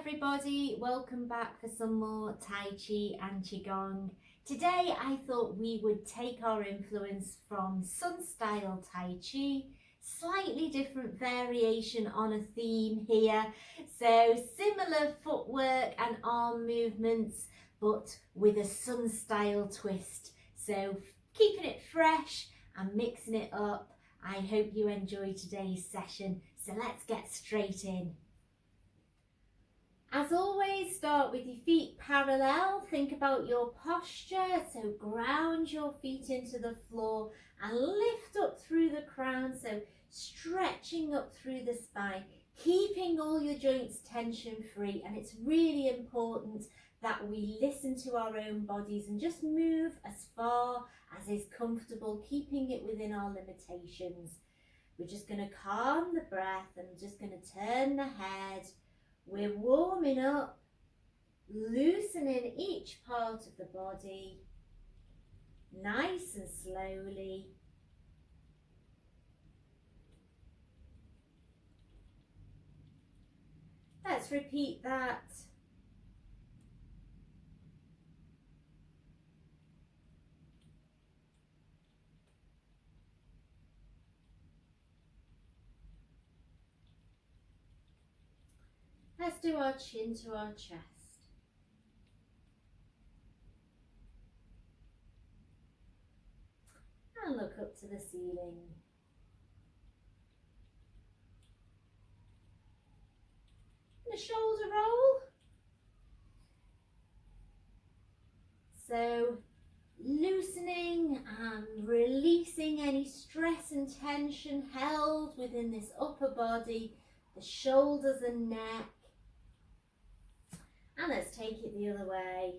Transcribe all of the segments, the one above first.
everybody, welcome back for some more Tai Chi and QiGong. Today I thought we would take our influence from Sun Style Tai Chi, slightly different variation on a theme here. So similar footwork and arm movements, but with a Sun Style twist. So keeping it fresh and mixing it up. I hope you enjoy today's session. So let's get straight in. As always, start with your feet parallel. Think about your posture. So ground your feet into the floor and lift up through the crown. So stretching up through the spine, keeping all your joints tension free. And it's really important that we listen to our own bodies and just move as far as is comfortable, keeping it within our limitations. We're just going to calm the breath and just going to turn the head. We're warming up, loosening each part of the body, nice and slowly. Let's repeat that. Let's do our chin to our chest. And look up to the ceiling. And a shoulder roll. So loosening and releasing any stress and tension held within this upper body, the shoulders and neck. And let's take it the other way.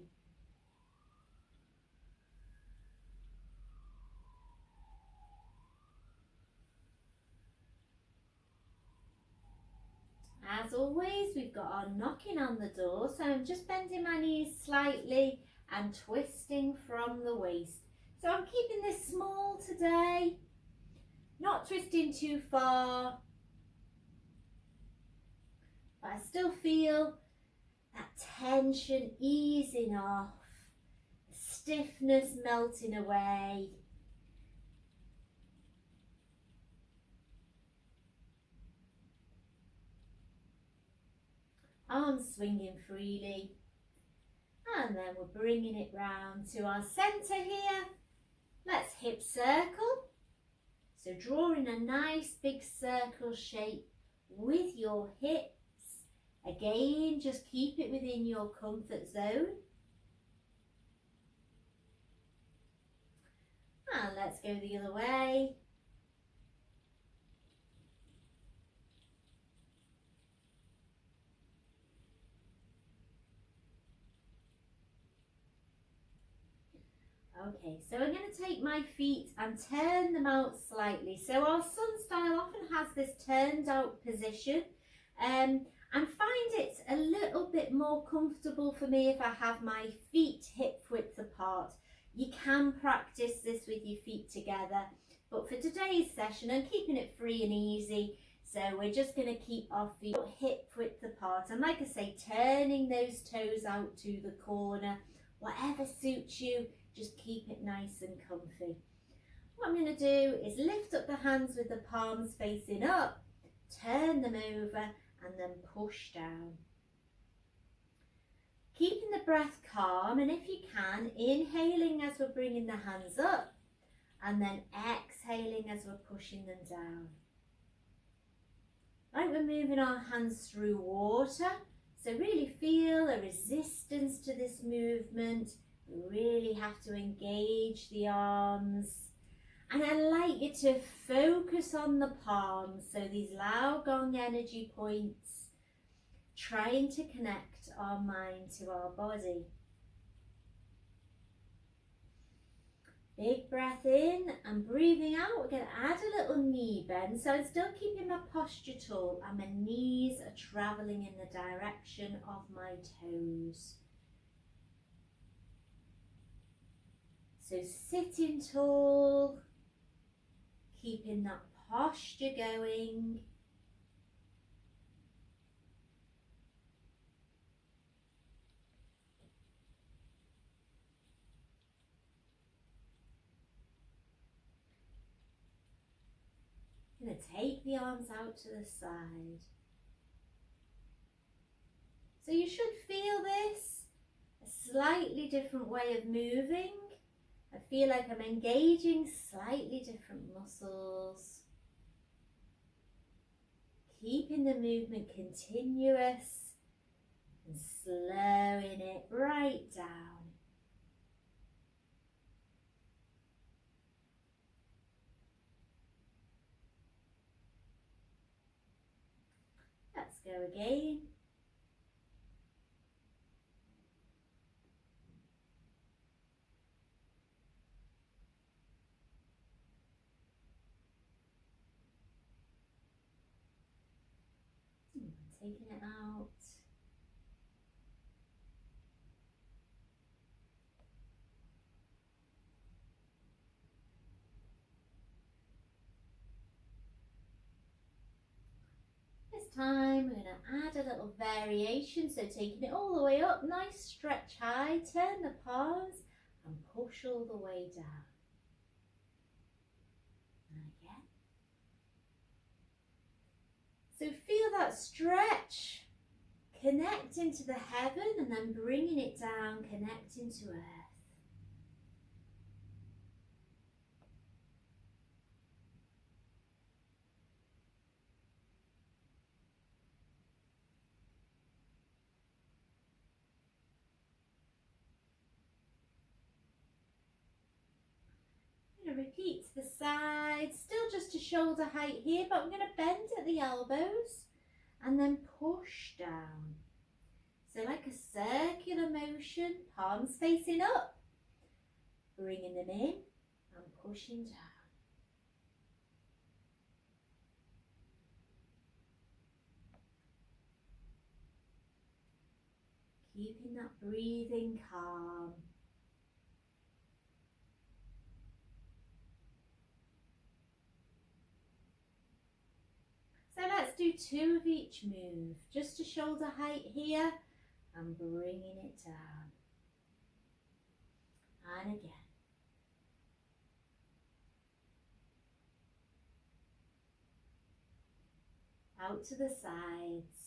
As always, we've got our knocking on the door. So I'm just bending my knees slightly and twisting from the waist. So I'm keeping this small today, not twisting too far. But I still feel that tension easing off, stiffness melting away. Arms swinging freely. And then we're bringing it round to our centre here. Let's hip circle. So drawing a nice big circle shape with your hips. Again, just keep it within your comfort zone. And let's go the other way. Okay, so I'm going to take my feet and turn them out slightly. So our Sun Style often has this turned out position. And find it a little bit more comfortable for me if I have my feet hip width apart. You can practice this with your feet together, but for today's session I'm keeping it free and easy, so we're just going to keep our feet hip width apart, and like I say, turning those toes out to the corner. Whatever suits you, just keep it nice and comfy. What I'm going to do is lift up the hands with the palms facing up, turn them over and then push down. Keeping the breath calm, and if you can, inhaling as we're bringing the hands up and then exhaling as we're pushing them down. Like we're moving our hands through water, so really feel a resistance to this movement. We really have to engage the arms. And I'd like you to focus on the palms, so these Lao Gong energy points, trying to connect our mind to our body. Big breath in and breathing out. We're going to add a little knee bend, so I'm still keeping my posture tall and my knees are travelling in the direction of my toes. So sitting tall, keeping that posture going. to take the arms out to the side. So you should feel this, a slightly different way of moving. I feel like I'm engaging slightly different muscles. Keeping the movement continuous and slowing it right down. Let's go again. Taking it out. This time we're going to add a little variation, so taking it all the way up, nice stretch high, turn the palms and push all the way down. And again. So feel that stretch, connecting to the heaven and then bringing it down, connecting to earth. Repeat to the side, still just to shoulder height here, but I'm going to bend at the elbows and then push down. So like a circular motion, palms facing up, bringing them in and pushing down. Keeping that breathing calm. So let's do 2 of each move, just to shoulder height here and bringing it down. And again. Out to the sides.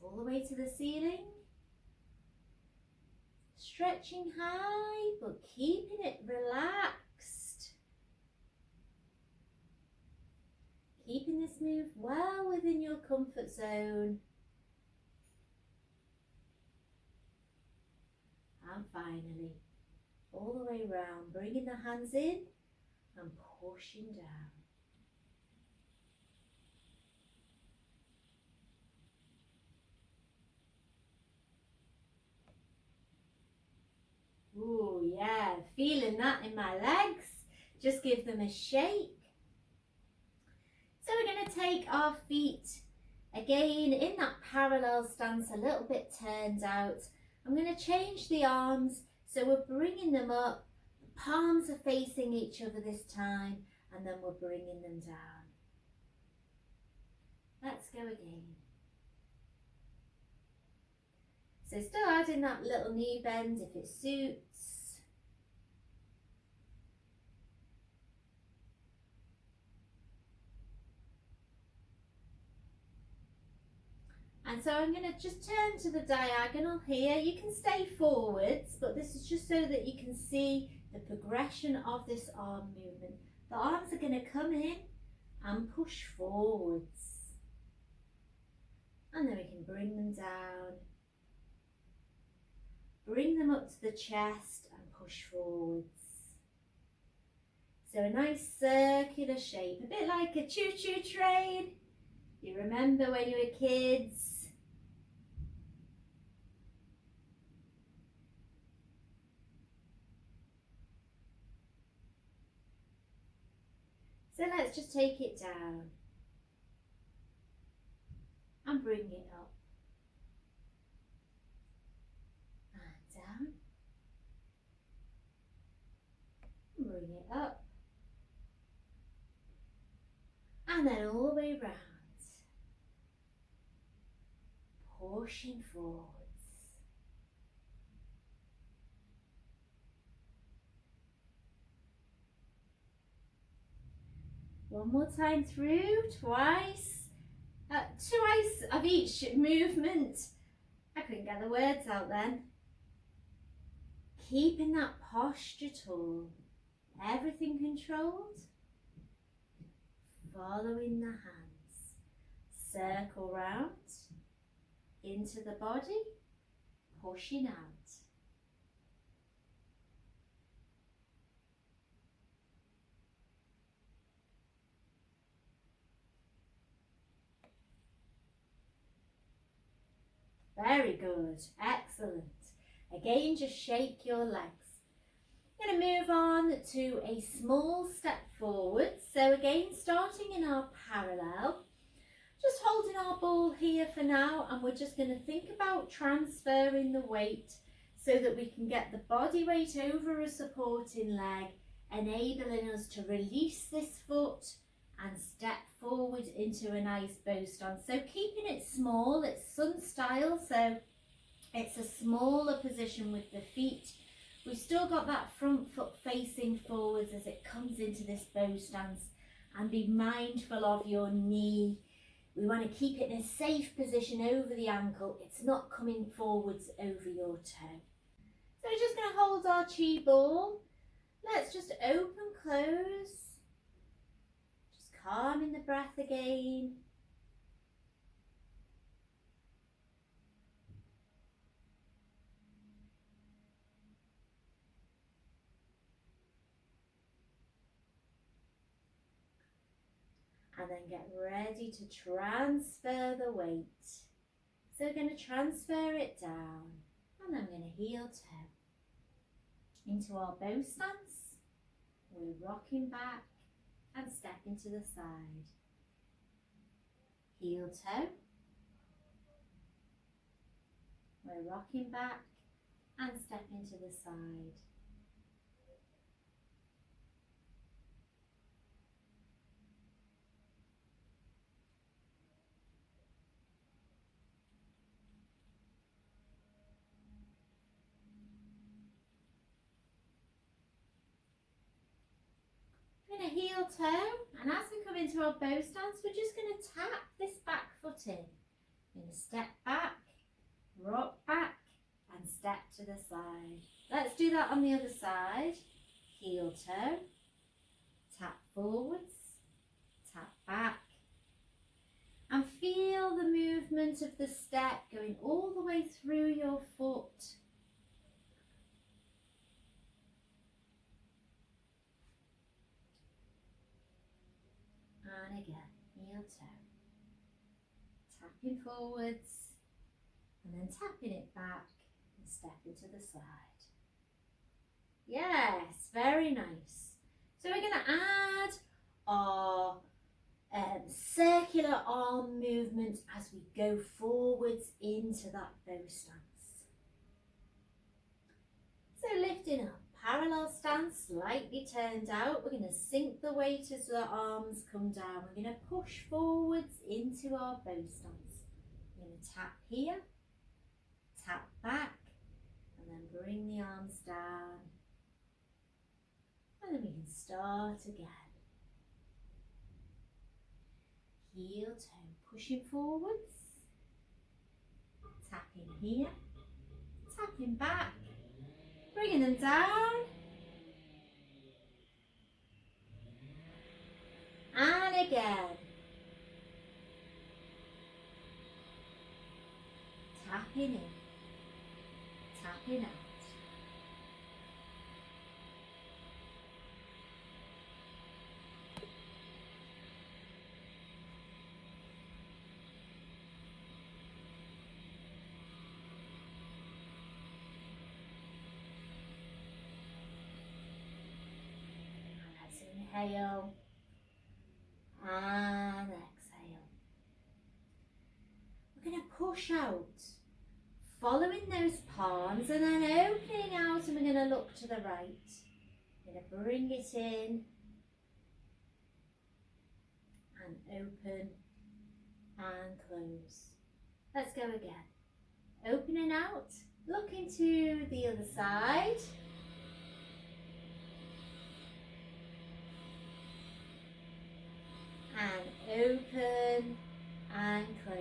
All the way to the ceiling. Stretching high, but keeping it relaxed. Keeping this move well within your comfort zone. And finally, all the way round, bringing the hands in and pushing down. Ooh, yeah, feeling that in my legs. Just give them a shake. So we're going to take our feet again in that parallel stance, a little bit turned out. I'm going to change the arms, so we're bringing them up. The palms are facing each other this time, and then we're bringing them down. Let's go again. So still adding that little knee bend if it suits. And so I'm going to just turn to the diagonal here. You can stay forwards, but this is just so that you can see the progression of this arm movement. The arms are going to come in and push forwards. And then we can bring them down. Bring them up to the chest and push forwards. So a nice circular shape, a bit like a choo-choo train. You remember when you were kids? So let's just take it down and bring it up. Down, bring it up, and then all the way round. pushing forwards. One more time through, twice. Twice of each movement. I couldn't get the words out then. Keeping that posture tall, everything controlled. Following the hands. Circle round into the body, pushing out. Very good, excellent. Again, just shake your legs. We're going to move on to a small step forward. So again, starting in our parallel, just holding our ball here for now, and we're just going to think about transferring the weight so that we can get the body weight over a supporting leg, enabling us to release this foot and step forward into a nice bow stance. So keeping it small, it's Sun Style, so it's a smaller position with the feet. We've still got that front foot facing forwards as it comes into this bow stance, and be mindful of your knee. We want to keep it in a safe position over the ankle. It's not coming forwards over your toe. So we're just going to hold our chi ball. Let's just open, close. Calming the breath again. And then get ready to transfer the weight. So we're going to transfer it down, and then we're going to heel toe into our bow stance. We're rocking back and step into the side. Heel toe. We're rocking back and step into the side. We're going to heel toe, and as we come into our bow stance, we're just going to tap this back foot in. We're going to step back, rock back, and step to the side. Let's do that on the other side. Heel toe, tap forwards, tap back, and feel the movement of the step going all the way through your foot. And again, heel toe, tapping forwards, and then tapping it back and step into the side. Yes, very nice. So we're going to add our circular arm movement as we go forwards into that bow stance. So lifting up, parallel stance, slightly turned out. We're going to sink the weight as the arms come down. We're going to push forwards into our bow stance. We're going to tap here, tap back, and then bring the arms down. And then we can start again. Heel toe, pushing forwards, tapping here, tapping back, bringing them down, and again. Tapping in, tapping out. Inhale and exhale. We're going to push out, following those palms, and then opening out, and we're going to look to the right. We're going to bring it in and open and close. Let's go again. open out, looking to the other side. And open and close.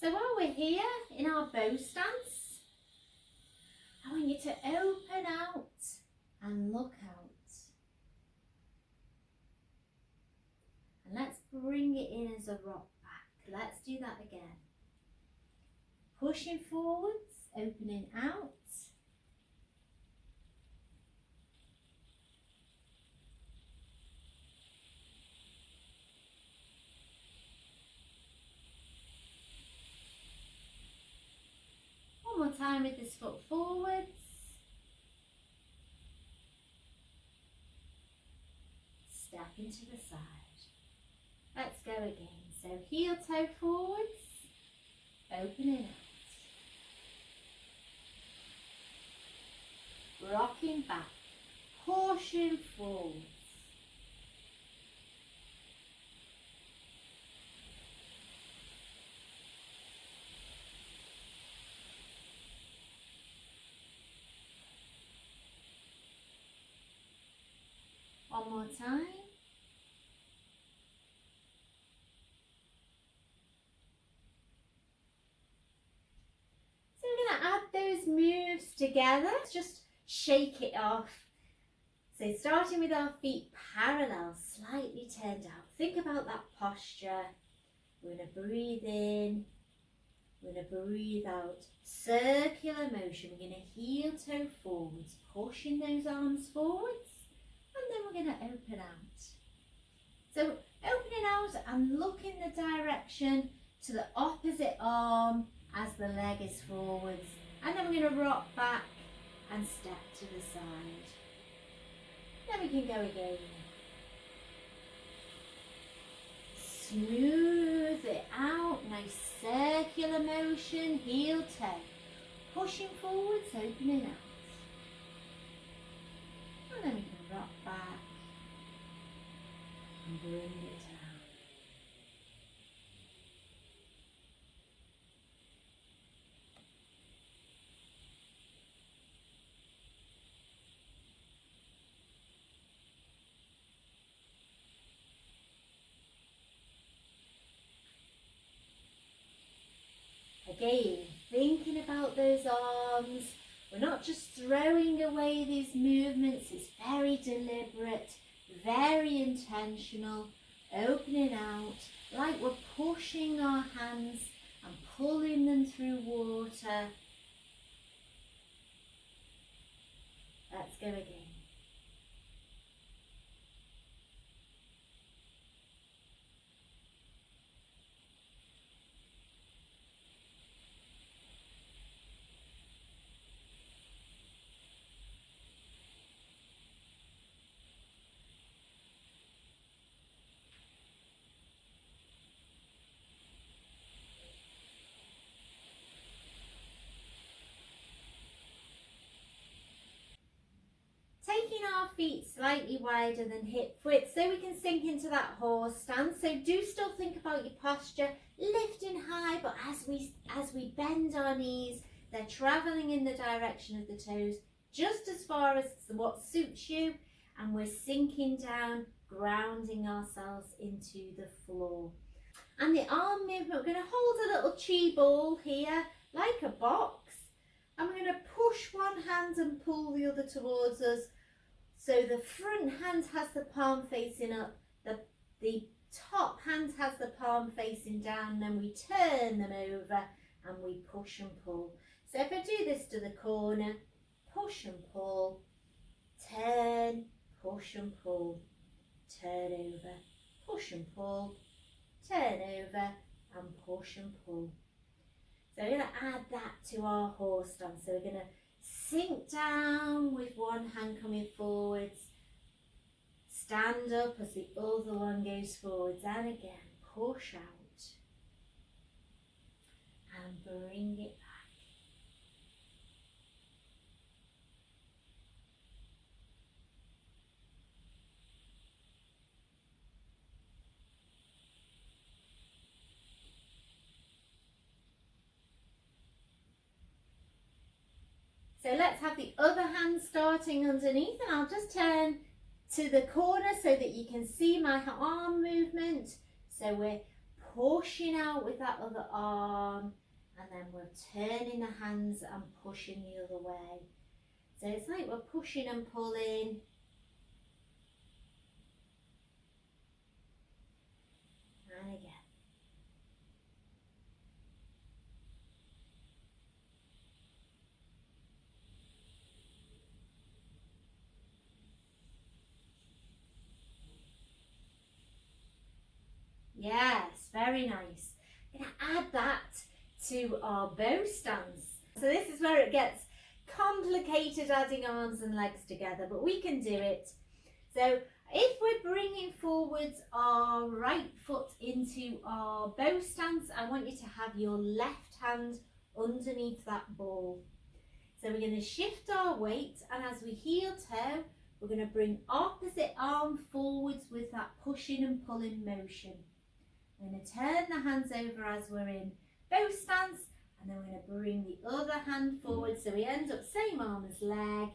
So while we're here in our bow stance, I want you to open out and look out. And let's bring it in as a rock back. Let's do that again. Pushing forwards, opening out. One more time with this foot forwards. Step into the side. Let's go again. So heel toe forwards, opening out. Rocking back, pushing forwards. One more time. So we're going to add those moves together. Just shake it off. So starting with our feet parallel, slightly turned out. Think about that posture. We're going to breathe in. We're going to breathe out. Circular motion. We're going to heel toe forwards, pushing those arms forwards. And then we're going to open out. So opening out and looking the direction to the opposite arm as the leg is forwards. And then we're going to rock back and step to the side. Then we can go again. Smooth it out, nice circular motion, heel toe. Pushing forwards, opening out. And then we can rock back and bring it down. Again, thinking about those arms. We're not just throwing away these movements. It's very deliberate, very intentional. Opening out, like we're pushing our hands and pulling them through water. Let's go again. Taking our feet slightly wider than hip width so we can sink into that horse stance. So do still think about your posture, lifting high, but as we bend our knees, they're traveling in the direction of the toes just as far as what suits you, and we're sinking down, grounding ourselves into the floor. And the arm movement, we're going to hold a little chi ball here like a box, and we're going to push one hand and pull the other towards us. So the front hand has the palm facing up, the top hand has the palm facing down, then we turn them over and we push and pull. So if I do this to the corner, push and pull, turn, push and pull, turn over, push and pull, turn over and push and pull. So we're going to add that to our horse stance. So we're going to sink down with one hand coming forwards, stand up as the other one goes forwards, and again push out and bring it back. So let's have the other hand starting underneath, and I'll just turn to the corner so that you can see my arm movement. So we're pushing out with that other arm, and then we're turning the hands and pushing the other way. So it's like we're pushing and pulling. And again. Yes, very nice. I'm going to add that to our bow stance. So this is where it gets complicated, adding arms and legs together, but we can do it. So if we're bringing forwards our right foot into our bow stance, I want you to have your left hand underneath that ball. So we're going to shift our weight, and as we heel toe, we're going to bring opposite arm forwards with that pushing and pulling motion. We're going to turn the hands over as we're in bow stance, and then we're going to bring the other hand forward so we end up same arm as leg,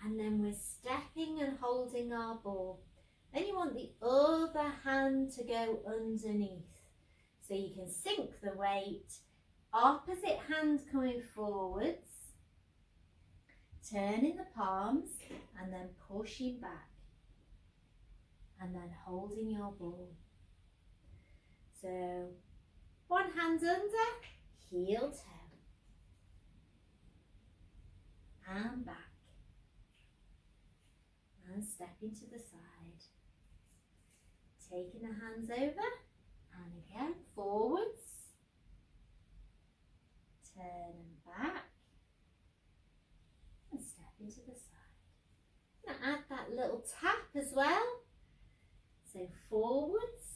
and then we're stepping and holding our ball. Then you want the other hand to go underneath so you can sink the weight. Opposite hand coming forwards, turning the palms and then pushing back, and then holding your ball. So one hand under, heel toe, and back, and stepping to the side, taking the hands over, and again forwards, turn and back, and step into the side. I'm going to add that little tap as well. So forwards,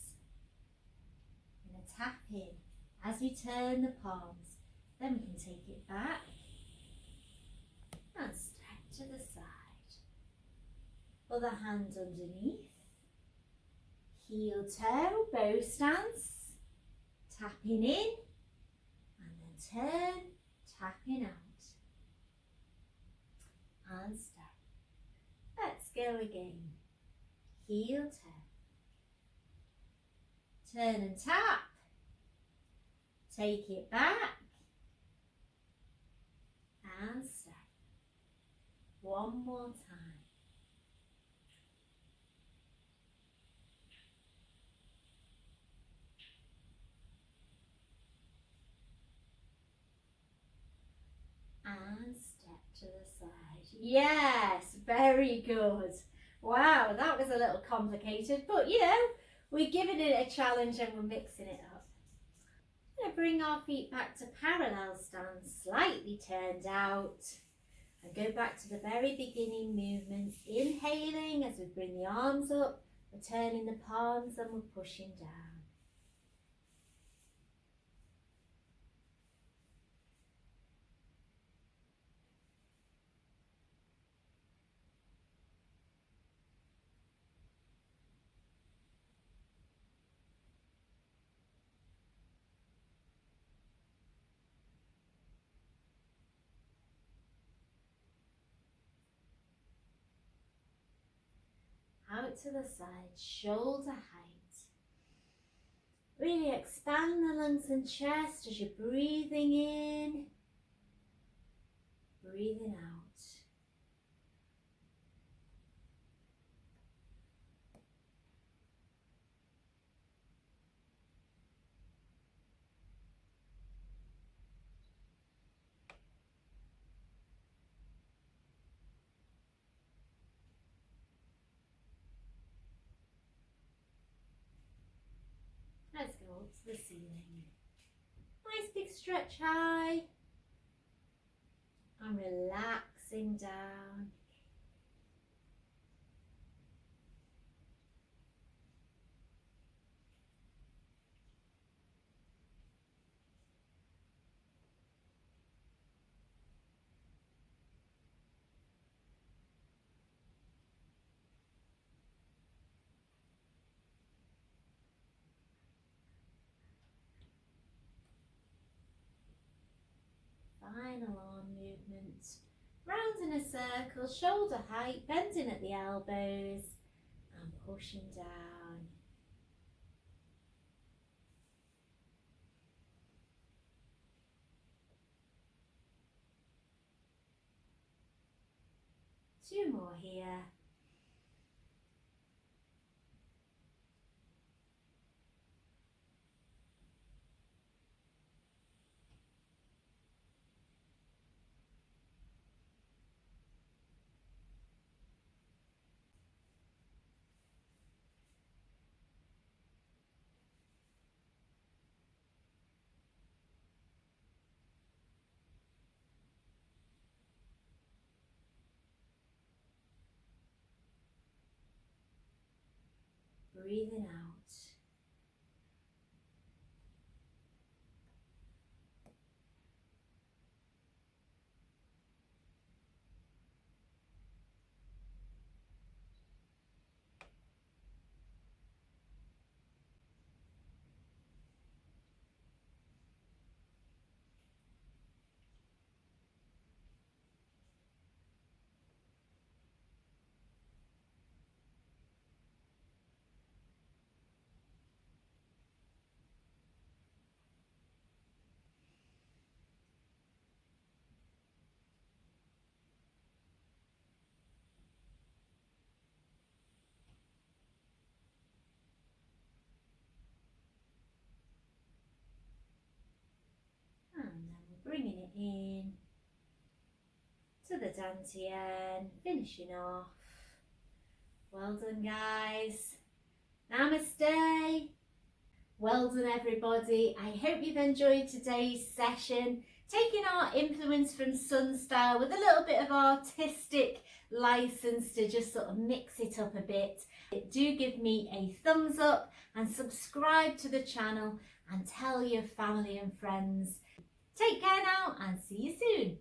I'm going to tap in as we turn the palms. Then we can take it back and step to the side. Other hand underneath, heel toe, bow stance, tapping in, and then turn, tapping out, and step. Let's go again. Heel toe, turn and tap, take it back, and step. One more time. And step to the side. Yes, very good. Wow, that was a little complicated, but you know, we're giving it a challenge and we're mixing it up. We're going to bring our feet back to parallel stance, slightly turned out, and go back to the very beginning movements. Inhaling as we bring the arms up, we're turning the palms and we're pushing down. Out to the side, shoulder height. Really expand the lungs and chest as you're breathing in, breathing out. Let's go up to the ceiling. Nice big stretch high. And relaxing going down. Final arm movement. Round in a circle, shoulder height, bending at the elbows and pushing down. Two more here. Breathing out. And then we're bringing it in to the dantian, finishing off. Well done, guys. Namaste. Well done, everybody. I hope you've enjoyed today's session, taking our influence from Sun Style with a little bit of artistic license to just sort of mix it up a bit. Do give me a thumbs up and subscribe to the channel and tell your family and friends. Take care now and see you soon.